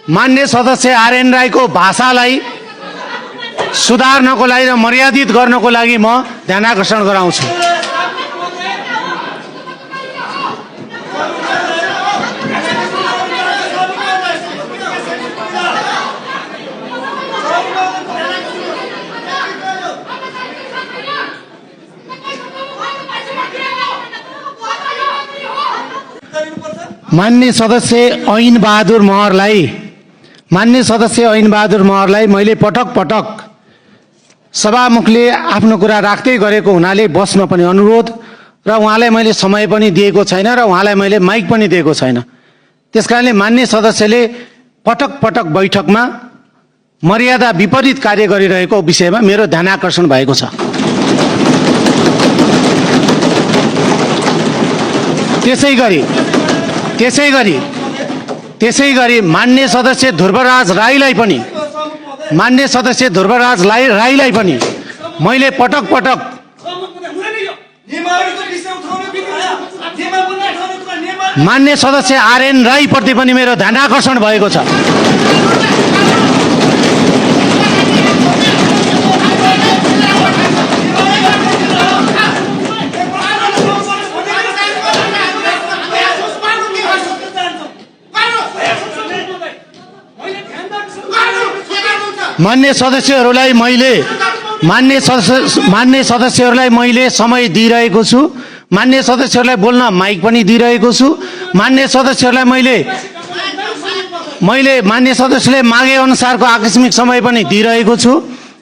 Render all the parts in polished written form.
मान्य सदस्य आरएन राईको भाषालाई सुधार्नको लागि र मर्यादित गर्नको लागि म ध्यानाकर्षण गराउँछु। मान्य सदस्य ऐन बहादुर महरलाई मैले पटक पटक सभामुखले आफ्नो कुरा राख्दै गरेको हुनाले बस्न पनि अनुरोध र उहाँलाई मैले समय पनि दिएको छैन र उहाँलाई मैले माइक पनि दिएको छैन। त्यसकारणले मान्य सदस्यले पटक पटक बैठकमा मर्यादा विपरीत कार्य गरिरहेको विषयमा मेरो ध्यानाकर्षण भएको छ। त्यसै गरी मान्य सदस्य ध्रुवराज राईलाई पनि मैले पटक पटक मान्य सदस्य आरएन राई प्रति पनि मेरो ध्यानाकर्षण भएको छ। मान्य सदस्यहरूलाई मैले समय दिइरहेको छु। मान्य सदस्यहरूलाई बोल्न माइक पनि दिइरहेको छु। मान्य सदस्यहरूलाई मैले मान्य सदस्यले मागे अनुसारको आकस्मिक समय पनि दिइरहेको छु,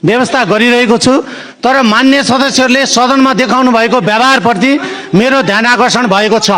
व्यवस्था गरिरहेको छु। तर मान्य सदस्यहरूले सदनमा देखाउनु भएको व्यवहारप्रति मेरो ध्यानाकर्षण भएको छ।